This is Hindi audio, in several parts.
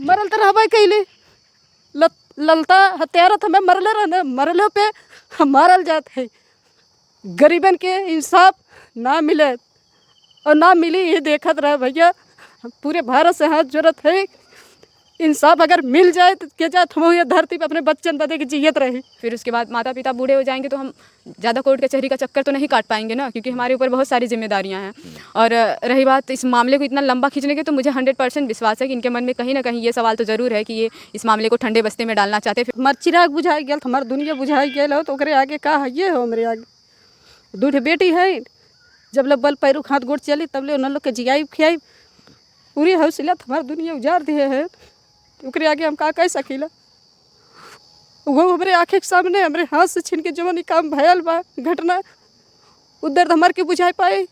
मरल तो रहबे कैले ललता हत्यारा तो हमें मरले रहने मरले पे मारल जात है। गरीबन के इंसाफ ना मिले और ना मिली ये देखत रहे भैया। पूरे भारत से हाथ जरूरत है इंसाफ अगर मिल जाए तो क्या जाए हम ये धरती पे अपने बच्चन बदे की जियत रही। फिर उसके बाद माता पिता बूढ़े हो जाएंगे तो हम ज़्यादा कोर्ट कचहरी का चक्कर तो नहीं काट पाएंगे ना, क्योंकि हमारे ऊपर बहुत सारी जिम्मेदारियां हैं। और रही बात इस मामले को इतना लंबा खींचने की, तो मुझे 100% विश्वास है कि इनके मन में कहीं ना कहीं ये सवाल तो ज़रूर है कि ये इस मामले को ठंडे बस्ते में डालना चाहते हैं। हमार चिराग बुझाई गया हमार दुनिया बुझाई गया तो ओकरे आगे का है ये हो मेरे आगे दूठे बेटी है। जब ले बल पैरू हाथ गोड़ चली तब ले उन लोग के जियाई खियाई पूरी हौसला हमार दुनिया उजाड़ दिए है। ओकरे आगे हम का कह सकीला। वो हमारे आँखें के सामने हमारे हाथ से छीन के जवन काम भयल बा घटना उधर हमार के बुझाई पाए।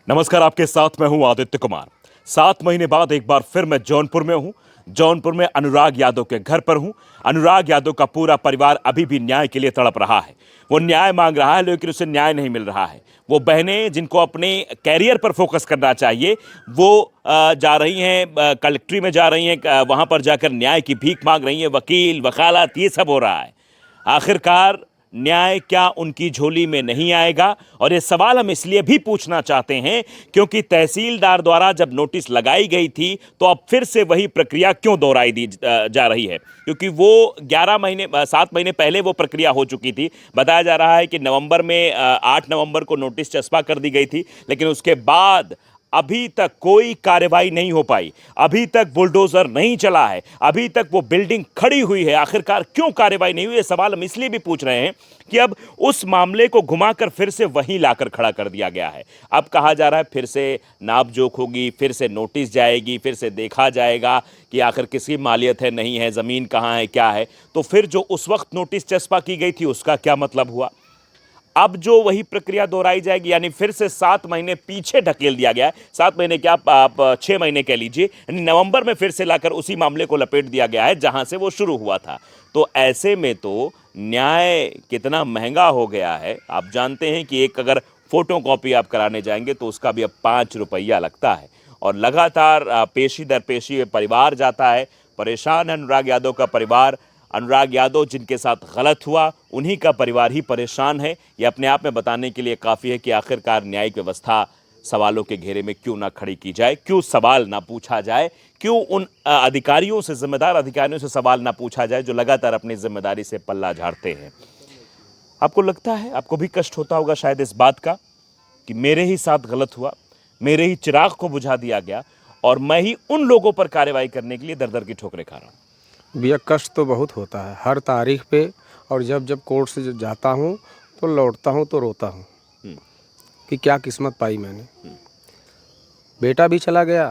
नमस्कार, आपके साथ मैं हूं आदित्य कुमार। 7 महीने बाद एक बार फिर मैं जौनपुर में हूं। जौनपुर में अनुराग यादव के घर पर हूं। अनुराग यादव का पूरा परिवार अभी भी न्याय के लिए तड़प रहा है। वो न्याय मांग रहा है लेकिन उसे न्याय नहीं मिल रहा है। वो बहनें जिनको अपने कैरियर पर फोकस करना चाहिए वो जा रही हैं कलेक्ट्री में, जा रही हैं वहां पर जाकर न्याय की भीख मांग रही हैं। वकील वकालत ये सब हो रहा है। आखिरकार न्याय क्या उनकी झोली में नहीं आएगा? और ये सवाल हम इसलिए भी पूछना चाहते हैं क्योंकि तहसीलदार द्वारा जब नोटिस लगाई गई थी तो अब फिर से वही प्रक्रिया क्यों दोहराई दी जा रही है? क्योंकि वो 7 महीने पहले वो प्रक्रिया हो चुकी थी। बताया जा रहा है कि नवंबर में 8 नवंबर को नोटिस चस्पा कर दी गई थी, लेकिन उसके बाद अभी तक कोई कार्रवाई नहीं हो पाई। अभी तक बुलडोजर नहीं चला है, अभी तक वो बिल्डिंग खड़ी हुई है। आखिरकार क्यों कार्रवाई नहीं हुई? ये सवाल हम इसलिए भी पूछ रहे हैं कि अब उस मामले को घुमाकर फिर से वहीं लाकर खड़ा कर दिया गया है। अब कहा जा रहा है फिर से नापजोख होगी, फिर से नोटिस जाएगी, फिर से देखा जाएगा कि आखिर किसकी मालियत है, नहीं है, ज़मीन कहाँ है, क्या है। तो फिर जो उस वक्त नोटिस चस्पा की गई थी उसका क्या मतलब हुआ? अब जो वही प्रक्रिया दोहराई जाएगी, यानी फिर से 7 महीने पीछे ढकेल दिया गया है। 7 महीने क्या, आप 6 महीने कह लीजिए, यानी नवंबर में फिर से लाकर उसी मामले को लपेट दिया गया है जहां से वो शुरू हुआ था। तो ऐसे में तो न्याय कितना महंगा हो गया है। आप जानते हैं कि एक अगर फोटो कॉपी आप कराने जाएंगे तो उसका भी अब 5 रुपया लगता है। और लगातार पेशी दर पेशी परिवार जाता है। परेशान है अनुराग यादव का परिवार। अनुराग यादव जिनके साथ गलत हुआ उन्हीं का परिवार ही परेशान है। ये अपने आप में बताने के लिए काफ़ी है कि आखिरकार न्यायिक व्यवस्था सवालों के घेरे में क्यों ना खड़ी की जाए, क्यों सवाल ना पूछा जाए, क्यों उन अधिकारियों से, जिम्मेदार अधिकारियों से सवाल ना पूछा जाए जो लगातार अपनी जिम्मेदारी से पल्ला झाड़ते हैं। आपको लगता है, आपको भी कष्ट होता होगा शायद इस बात का कि मेरे ही साथ गलत हुआ, मेरे ही चिराग को बुझा दिया गया और मैं ही उन लोगों पर कार्रवाई करने के लिए दर दर की ठोकरें खा रहा हूँ। भैया कष्ट तो बहुत होता है हर तारीख पे, और जब जब कोर्ट से जाता हूँ तो लौटता हूँ तो रोता हूँ कि क्या किस्मत पाई मैंने। बेटा भी चला गया,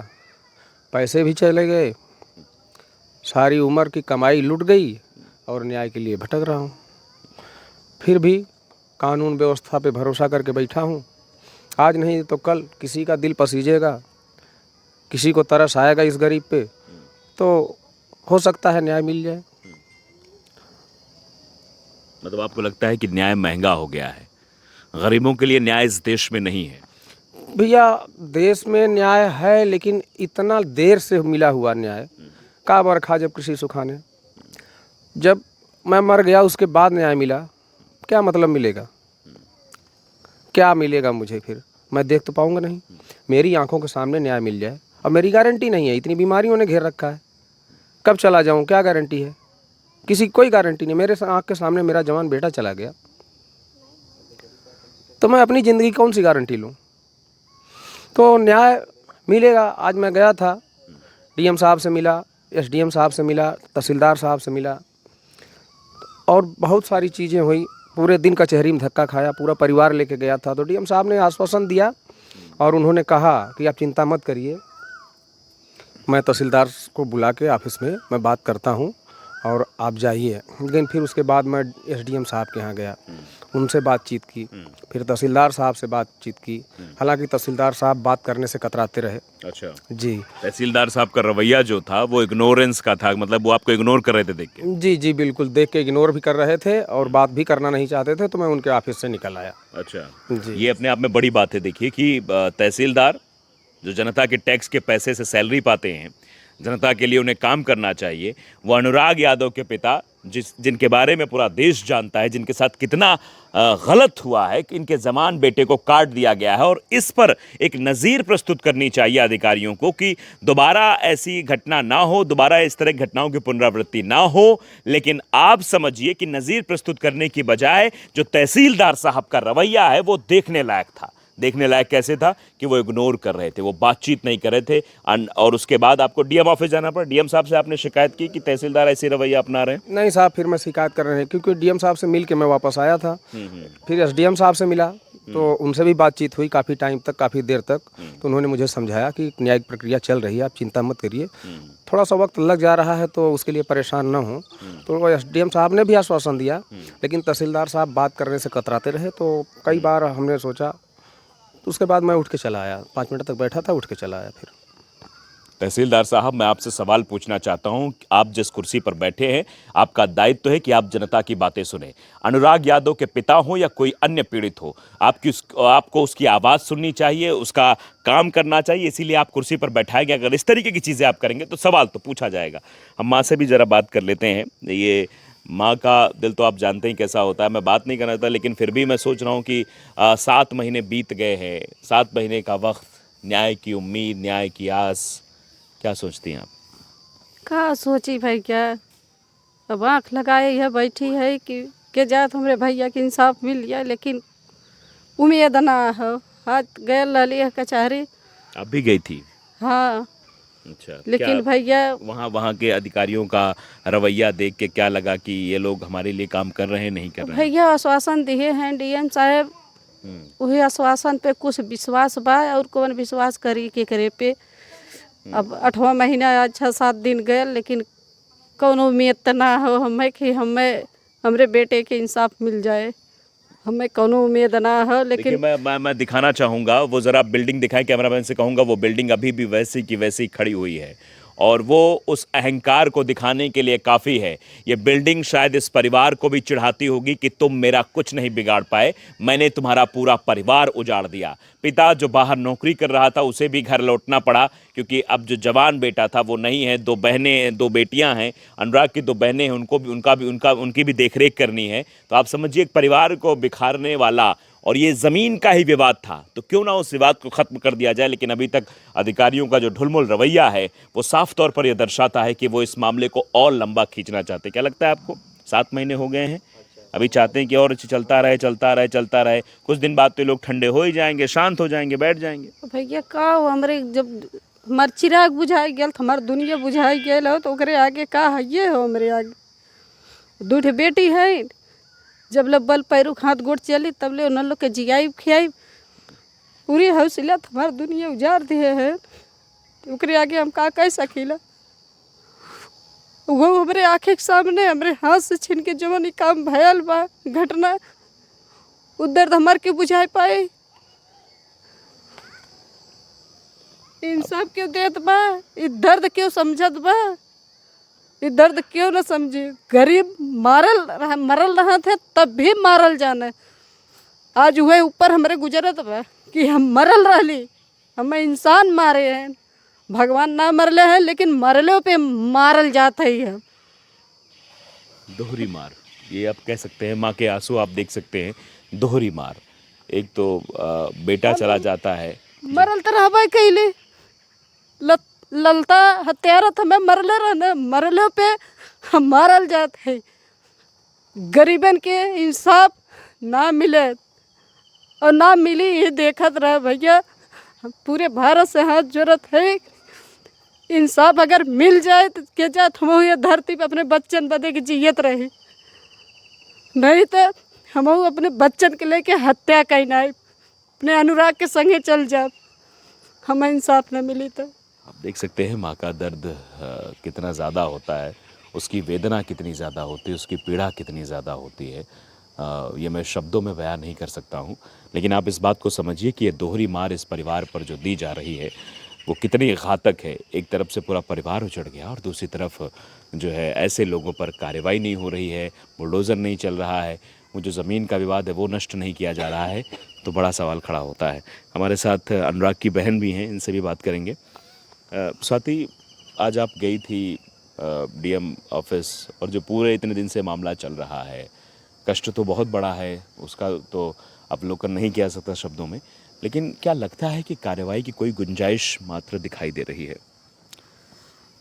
पैसे भी चले गए, सारी उम्र की कमाई लुट गई और न्याय के लिए भटक रहा हूँ। फिर भी कानून व्यवस्था पे भरोसा करके बैठा हूँ। आज नहीं तो कल किसी का दिल पसीजेगा, किसी को तरस आएगा इस गरीब पे, तो हो सकता है न्याय मिल जाए। मतलब आपको लगता है कि न्याय महंगा हो गया है, गरीबों के लिए न्याय इस देश में नहीं है? भैया देश में न्याय है लेकिन इतना देर से मिला हुआ न्याय का बरखा जब कृषि सुखाने, जब मैं मर गया उसके बाद न्याय मिला, क्या मतलब मिलेगा? क्या मिलेगा मुझे? फिर मैं देख तो पाऊंगा नहीं। मेरी आंखों के सामने न्याय मिल जाए, और मेरी गारंटी नहीं है, इतनी बीमारियों ने घेर रखा है, कब चला जाऊं क्या गारंटी है? किसी कोई गारंटी नहीं। मेरे आँख के सामने मेरा जवान बेटा चला गया तो मैं अपनी ज़िंदगी कौन सी गारंटी लूं? तो न्याय मिलेगा। आज मैं गया था, डीएम साहब से मिला, एसडीएम साहब से मिला, तहसीलदार साहब से मिला, और बहुत सारी चीज़ें हुई। पूरे दिन कचहरी में धक्का खाया, पूरा परिवार लेके गया था। तो डीएम साहब ने आश्वासन दिया और उन्होंने कहा कि आप चिंता मत करिए, मैं तहसीलदार को बुला के ऑफिस में मैं बात करता हूं और आप जाइए। लेकिन फिर उसके बाद मैं एसडीएम साहब के यहाँ गया, उनसे बातचीत की, फिर तहसीलदार साहब से बातचीत की। हालांकि तहसीलदार साहब बात करने से कतराते रहे। अच्छा जी, तहसीलदार साहब का रवैया जो था वो इग्नोरेंस का था, मतलब वो आपको इग्नोर कर रहे थे देख के? जी जी बिल्कुल, देख के इग्नोर भी कर रहे थे और बात भी करना नहीं चाहते थे। तो मैं उनके ऑफिस से निकल आया। अच्छा जी, ये अपने आप में बड़ी बात है। देखिए कि तहसीलदार जो जनता के टैक्स के पैसे से सैलरी पाते हैं, जनता के लिए उन्हें काम करना चाहिए, वो अनुराग यादव के पिता जिनके बारे में पूरा देश जानता है, जिनके साथ कितना गलत हुआ है कि इनके जवान बेटे को काट दिया गया है, और इस पर एक नज़ीर प्रस्तुत करनी चाहिए अधिकारियों को कि दोबारा ऐसी घटना ना हो, दोबारा इस तरह की घटनाओं की पुनरावृत्ति ना हो। लेकिन आप समझिए कि नज़ीर प्रस्तुत करने की बजाय जो तहसीलदार साहब का रवैया है वो देखने लायक था। देखने लायक कैसे था कि वो इग्नोर कर रहे थे, वो बातचीत नहीं कर रहे थे। और उसके बाद आपको डीएम ऑफिस जाना पड़ा। डीएम साहब से आपने शिकायत की कि तहसीलदार ऐसे रवैया अपना रहे हैं? नहीं साहब, फिर मैं शिकायत कर रहे हैं क्योंकि डीएम साहब से मिल के मैं वापस आया था। फिर एसडीएम साहब से मिला तो उनसे भी बातचीत हुई काफ़ी टाइम तक, काफ़ी देर तक। तो उन्होंने मुझे समझाया कि न्यायिक प्रक्रिया चल रही है, आप चिंता मत करिए, थोड़ा सा वक्त लग जा रहा है तो उसके लिए परेशान ना हो। तो एसडीएम साहब ने भी आश्वासन दिया, लेकिन तहसीलदार साहब बात करने से कतराते रहे। तो कई बार हमने सोचा, तो उसके बाद मैं उठ के चला आया। 5 मिनट तक बैठा था, उठ के चला आया। फिर तहसीलदार साहब, मैं आपसे सवाल पूछना चाहता हूं। आप जिस कुर्सी पर बैठे हैं, आपका दायित्व है कि आप जनता की बातें सुने। अनुराग यादव के पिता हो या कोई अन्य पीड़ित हो, आपको उसकी आवाज़ सुननी चाहिए, उसका काम करना चाहिए, इसीलिए आप कुर्सी पर बैठाए गए। अगर इस तरीके की चीज़ें आप करेंगे तो सवाल तो पूछा जाएगा। हम माँ से भी ज़रा बात कर लेते हैं। ये माँ का दिल तो आप जानते ही कैसा होता है। मैं बात नहीं करना था, लेकिन फिर भी मैं सोच रहा हूँ कि 7 महीने बीत गए हैं, 7 महीने का वक्त, न्याय की उम्मीद, न्याय की आस, क्या सोचती हैं आप? का सोची भाई, क्या अब आँख लगाए यह बैठी है कि जात हमरे भैया के इंसाफ मिल जाए, लेकिन उम्मीद ना हो। आज गए लली है कचहरी। आप भी गई थी? हाँ। अच्छा, लेकिन भैया वहाँ के अधिकारियों का रवैया देख के क्या लगा कि ये लोग हमारे लिए काम कर रहे हैं, नहीं कर रहे हैं? भैया आश्वासन दिए हैं डीएम साहब, वही आश्वासन पे कुछ विश्वास बा, और कौन विश्वास करी के करे पे। अब 8वां महीना आज 6-7 दिन गए, लेकिन कौन उम्मीद तो ना हो हमें कि हमरे बेटे के इंसाफ मिल जाए। हमें कोनो उम्मीद ना हो। लेकिन मैं दिखाना चाहूँगा, वो ज़रा बिल्डिंग दिखाएं, कैमरामैन से कहूँगा वो बिल्डिंग अभी भी वैसी की वैसी खड़ी हुई है, और वो उस अहंकार को दिखाने के लिए काफ़ी है। ये बिल्डिंग शायद इस परिवार को भी चिढ़ाती होगी कि तुम मेरा कुछ नहीं बिगाड़ पाए, मैंने तुम्हारा पूरा परिवार उजाड़ दिया। पिता जो बाहर नौकरी कर रहा था, उसे भी घर लौटना पड़ा, क्योंकि अब जो जवान बेटा था वो नहीं है। 2 बेटियां हैं, अनुराग की 2 बहनें हैं, उनकी भी देखरेख करनी है। तो आप समझिए, एक परिवार को बिखारने वाला, और ये ज़मीन का ही विवाद था, तो क्यों ना उस विवाद को ख़त्म कर दिया जाए। लेकिन अभी तक अधिकारियों का जो ढुलमुल रवैया है वो साफ तौर पर यह दर्शाता है कि वो इस मामले को और लंबा खींचना चाहते हैं। क्या लगता है आपको? 7 महीने हो गए हैं, अभी चाहते हैं कि और चलता रहे। कुछ दिन बाद तो लोग ठंडे हो ही जाएंगे, शांत हो जाएंगे, बैठ जाएंगे। भैया का हो, हमरे जब हमार चिराग बुझाई गया, हमार दुनिया बुझाई गया हो, तो ओकरे आगे का है ये हो। हमरे आगे 2 बेटी है, जब ले बल पैरू हाथ गोड़ चली तब ले उन लोग के जियाई खियाई, पूरी हौसला हमार दुनिया उजाड़ दिए है। ओकरे आगे हम का कह सकीला। वो हमारे आँखें के सामने हमारे हाथ से छीन के जवन काम भयल बा घटना, उ दर्द हमार के बुझाई पाए। इंसाफ क्यों देत बा, ये दर्द क्यों समझत बा, ये दर्द क्यों न समझे। गरीब मरल रहा थे तब भी मारल जाने। आज हुए ऊपर हमारे गुजरत बा कि हम मरल रहली, हमें इंसान मारे हैं। भगवान ना मरले हैं, लेकिन मरले पे मारल जाते ही है। दोहरी मार, ये आप कह सकते हैं। माँ के आंसू आप देख सकते हैं, दोहरी मार। एक तो बेटा चला जाता है, मरल तो रहबे कैले, ललता हत्यारा हमें मरले रहने, मरले पे मारल जात है। गरीबन के इंसाफ ना मिले और ना मिली, ये देखत रहे भैया। पूरे भारत से हाथ जोड़त है, इंसाफ अगर मिल जाए तो क्या जात हम ये धरती पे अपने बच्चन बदे के जियत रहे, नहीं तो हम अपने बच्चन के लेके हत्या करना है, अपने अनुराग के संगे चल जात, हमें इंसाफ न मिली तो। आप देख सकते हैं माँ का दर्द कितना ज़्यादा होता है, उसकी वेदना कितनी ज़्यादा होती है, उसकी पीड़ा कितनी ज़्यादा होती है। ये मैं शब्दों में बयान नहीं कर सकता हूँ। लेकिन आप इस बात को समझिए कि ये दोहरी मार इस परिवार पर जो दी जा रही है वो कितनी घातक है। एक तरफ से पूरा परिवार उजड़ गया और दूसरी तरफ जो है ऐसे लोगों पर कार्रवाई नहीं हो रही है, बुलडोज़र नहीं चल रहा है, वो जो ज़मीन का विवाद है वो नष्ट नहीं किया जा रहा है, तो बड़ा सवाल खड़ा होता है। हमारे साथ अनुराग की बहन भी हैं, इनसे भी बात करेंगे। स्वाति, आज आप गई थी डीएम ऑफिस और जो पूरे इतने दिन से मामला चल रहा है, कष्ट तो बहुत बड़ा है, उसका तो अवलोकन नहीं किया सकता शब्दों में, लेकिन क्या लगता है कि कार्रवाई की कोई गुंजाइश मात्र दिखाई दे रही है?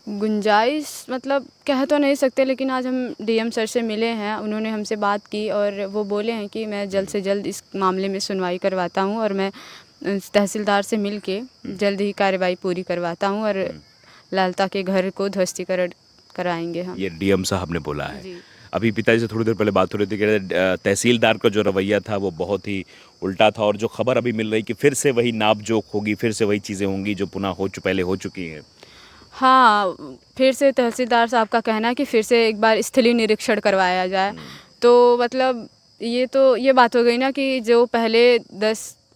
गुंजाइश मतलब कह तो नहीं सकते, लेकिन आज हम डीएम सर से मिले हैं, उन्होंने हमसे बात की और वो बोले हैं कि मैं जल्द से जल्द इस मामले में सुनवाई करवाता हूँ और मैं तहसीलदार से मिल के जल्द ही कार्रवाई पूरी करवाता हूँ और ललिता के घर को ध्वस्तीकरण कराएंगे हम। ये डीएम साहब ने बोला है। जी। अभी पिताजी से थोड़ी देर पहले बात हो रही थी कि तहसीलदार का जो रवैया था वो बहुत ही उल्टा था, और जो खबर अभी मिल रही कि फिर से वही नाप-जोख होगी, फिर से वही चीज़ें होंगी जो पुनः पहले हो चुकी हैं। हाँ, फिर से तहसीलदार साहब का कहना है कि फिर से एक बार स्थलीय निरीक्षण करवाया जाए। तो मतलब ये बात हो गई ना कि जो पहले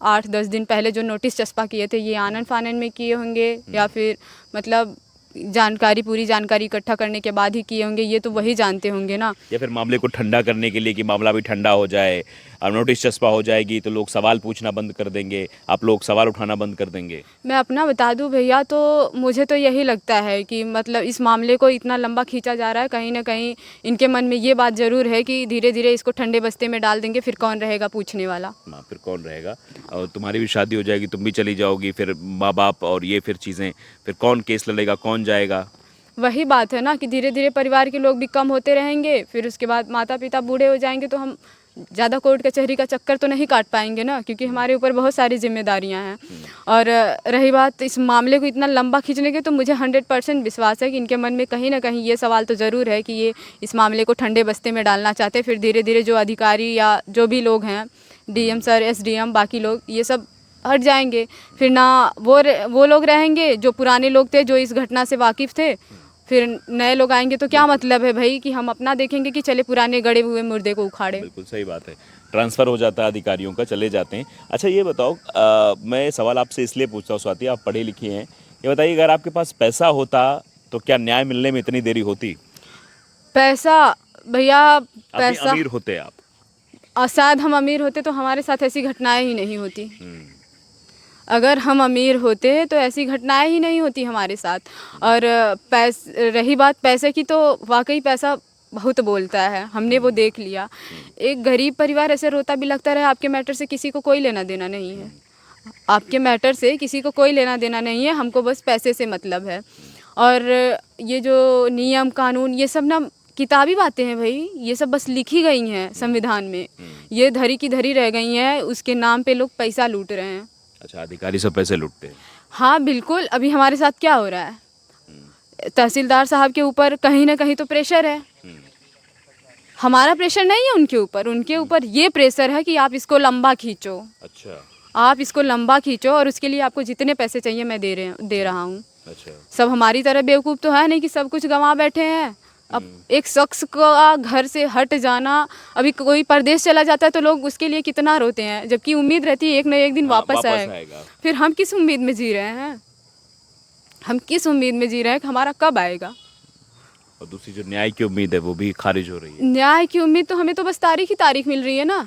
8-10 दिन पहले जो नोटिस चस्पा किए थे, ये आनन-फानन में किए होंगे या फिर मतलब पूरी जानकारी इकट्ठा करने के बाद ही किए होंगे, ये तो वही जानते होंगे ना। या फिर मामले को ठंडा करने के लिए कि मामला भी ठंडा हो जाए, अब नोटिस चस्पा हो जाएगी तो लोग सवाल पूछना बंद कर देंगे, आप लोग सवाल उठाना बंद कर देंगे। मैं अपना बता दूं भैया, तो मुझे तो यही लगता है कि मतलब इस मामले को इतना लंबा खींचा जा रहा है, कहीं ना कहीं इनके मन में ये बात ज़रूर है कि धीरे धीरे इसको ठंडे बस्ते में डाल देंगे, फिर कौन रहेगा पूछने वाला। हाँ, फिर कौन रहेगा, और तुम्हारी भी शादी हो जाएगी, तुम भी चली जाओगी, फिर माँ बाप और ये फिर चीज़ें, फिर कौन केस लड़ेगा, कौन जाएगा। वही बात है ना कि धीरे धीरे परिवार के लोग भी कम होते रहेंगे, फिर उसके बाद माता पिता बूढ़े हो जाएंगे तो हम ज़्यादा कोर्ट कचहरी का चक्कर तो नहीं काट पाएंगे ना, क्योंकि हमारे ऊपर बहुत सारी जिम्मेदारियां हैं। और रही बात इस मामले को इतना लंबा खींचने की, तो मुझे 100% विश्वास है कि इनके मन में कहीं ना कहीं ये सवाल तो ज़रूर है कि ये इस मामले को ठंडे बस्ते में डालना चाहते हैं। फिर धीरे धीरे जो अधिकारी या जो भी लोग हैं, डीएम सर, एसडीएम, बाकी लोग, ये सब हट जाएंगे। फिर ना वो लोग रहेंगे जो पुराने लोग थे, जो इस घटना से वाकिफ़ थे, फिर नए लोग आएंगे तो क्या मतलब है भाई कि हम अपना देखेंगे कि चले पुराने गड़े हुए मुर्दे को उखाड़े। बिल्कुल सही बात है, ट्रांसफ़र हो जाता है अधिकारियों का, चले जाते हैं। अच्छा ये बताओ, मैं सवाल आपसे इसलिए पूछता हूँ स्वाति, आप पढ़े लिखी हैं, ये बताइए अगर आपके पास पैसा होता तो क्या न्याय मिलने में इतनी देरी होती? पैसा भैया, पैसा अमीर होते आप, शायद हम अमीर होते तो हमारे साथ ऐसी घटनाएं ही नहीं होती। अगर हम अमीर होते तो ऐसी घटनाएं ही नहीं होती हमारे साथ। और रही बात पैसे की, तो वाकई पैसा बहुत बोलता है, हमने वो देख लिया। एक गरीब परिवार ऐसे रोता भी लगता रहे, आपके मैटर से किसी को कोई लेना देना नहीं है, आपके मैटर से किसी को कोई लेना देना नहीं है, हमको बस पैसे से मतलब है। और ये जो नियम कानून, ये सब ना किताबी बातें हैं भाई, ये सब बस लिखी गई हैं संविधान में, ये धरी की धरी रह गई हैं, उसके नाम पे लोग पैसा लूट रहे हैं। अच्छा, अधिकारी सब पैसे लूटते हैं? हाँ बिल्कुल। अभी हमारे साथ क्या हो रहा है, तहसीलदार साहब के ऊपर कहीं ना कहीं तो प्रेशर है, हमारा प्रेशर नहीं है उनके ऊपर, उनके ऊपर ये प्रेशर है कि आप इसको लंबा खींचो। अच्छा, आप इसको लंबा खींचो और उसके लिए आपको जितने पैसे चाहिए मैं दे रहा हूँ। अच्छा, सब हमारी तरह बेवकूफ़ तो है नहीं कि सब कुछ गंवा बैठे हैं। अब एक शख्स का घर से हट जाना, अभी कोई परदेश चला जाता है तो लोग उसके लिए कितना रोते हैं, जबकि उम्मीद रहती है एक न एक दिन वापस आएगा। फिर हम किस उम्मीद में जी रहे हैं, हम किस उम्मीद में जी रहे हैं कि हमारा कब आएगा। और दूसरी जो न्याय की उम्मीद है वो भी खारिज हो रही है। न्याय की उम्मीद तो हमें तो बस तारीख ही तारीख मिल रही है ना,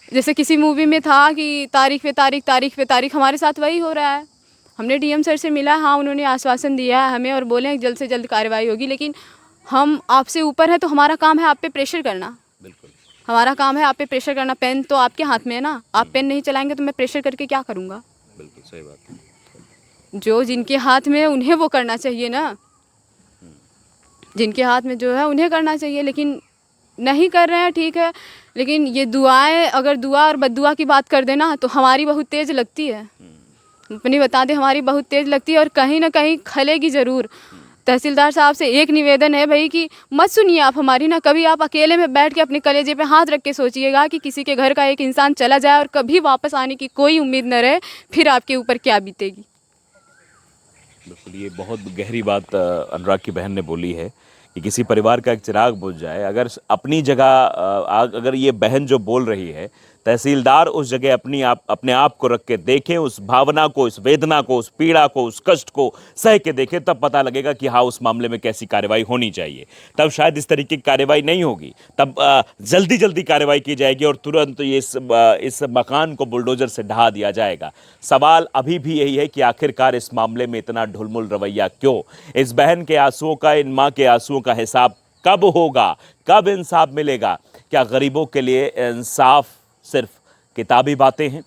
जैसे किसी मूवी में था कि तारीख पे तारीख, तारीख पे तारीख, हमारे साथ वही हो रहा है। हमने डीएम सर से मिला, हाँ उन्होंने आश्वासन दिया है हमें और बोले हैं जल्द से जल्द कार्रवाई होगी, लेकिन हम आपसे ऊपर है तो हमारा काम है आप पे प्रेशर करना। बिल्कुल, हमारा काम है आप पे प्रेशर करना, पेन तो आपके हाथ में है ना, आप पेन नहीं चलाएंगे तो मैं प्रेशर करके क्या करूँगा। बिल्कुल सही बात है। जो जिनके हाथ में है उन्हें वो करना चाहिए ना, जिनके हाथ में जो है उन्हें करना चाहिए, लेकिन नहीं कर रहे हैं। ठीक है, लेकिन ये दुआएं, अगर दुआ और बद्दुआ की बात कर देना तो हमारी बहुत तेज़ लगती है, अपनी बता दें हमारी बहुत तेज़ लगती है और कहीं ना कहीं खलेगी ज़रूर। तहसीलदार साहब से एक निवेदन है भाई कि मत सुनिए आप हमारी ना, कभी आप अकेले में बैठ के अपने कलेजे पे हाथ रख के सोचिएगा कि किसी के घर का एक इंसान चला जाए और कभी वापस आने की कोई उम्मीद न रहे, फिर आपके ऊपर क्या बीतेगी। बिल्कुल, ये बहुत गहरी बात अनुराग की बहन ने बोली है कि किसी परिवार का एक चिराग बुझ जाए। अगर अपनी जगह अगर ये बहन जो बोल रही है तहसीलदार उस जगह अपने आप को रख के देखें, उस भावना को, इस वेदना को, उस पीड़ा को, उस कष्ट को सह के देखें, तब पता लगेगा कि हाँ, उस मामले में कैसी कार्रवाई होनी चाहिए। तब शायद इस तरीके की कार्रवाई नहीं होगी, तब जल्दी जल्दी कार्रवाई की जाएगी और तुरंत इस मकान को बुलडोजर से ढहा दिया जाएगा। सवाल अभी भी यही है कि आखिरकार इस मामले में इतना ढुलमुल रवैया क्यों? इस बहन के आंसुओं का, इन माँ के आंसुओं का हिसाब कब होगा? कब इंसाफ मिलेगा? क्या गरीबों के लिए इंसाफ सिर्फ किताबी बातें हैं?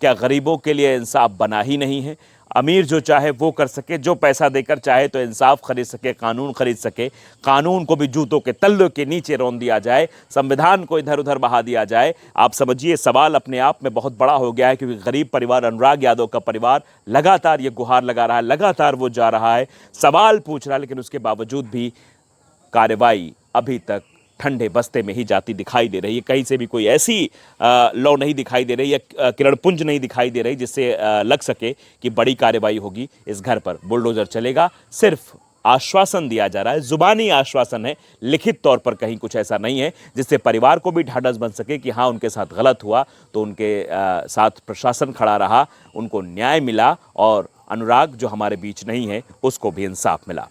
क्या गरीबों के लिए इंसाफ बना ही नहीं है? अमीर जो चाहे वो कर सके, जो पैसा देकर चाहे तो इंसाफ खरीद सके, कानून खरीद सके, कानून को भी जूतों के तल्लों के नीचे रौंद दिया जाए, संविधान को इधर उधर बहा दिया जाए। आप समझिए, सवाल अपने आप में बहुत बड़ा हो गया है, क्योंकि गरीब परिवार, अनुराग यादव का परिवार लगातार ये गुहार लगा रहा है, लगातार वो जा रहा है, सवाल पूछ रहा है, लेकिन उसके बावजूद भी कार्रवाई अभी तक ठंडे बस्ते में ही जाती दिखाई दे रही है। कहीं से भी कोई ऐसी लौ नहीं दिखाई दे रही, या किरणपुंज नहीं दिखाई दे रही जिससे लग सके कि बड़ी कार्रवाई होगी, इस घर पर बुलडोजर चलेगा। सिर्फ आश्वासन दिया जा रहा है, जुबानी आश्वासन है, लिखित तौर पर कहीं कुछ ऐसा नहीं है जिससे परिवार को भी ढाढ़स बन सके कि हाँ, उनके साथ गलत हुआ तो उनके साथ प्रशासन खड़ा रहा, उनको न्याय मिला और अनुराग जो हमारे बीच नहीं है उसको भी इंसाफ मिला।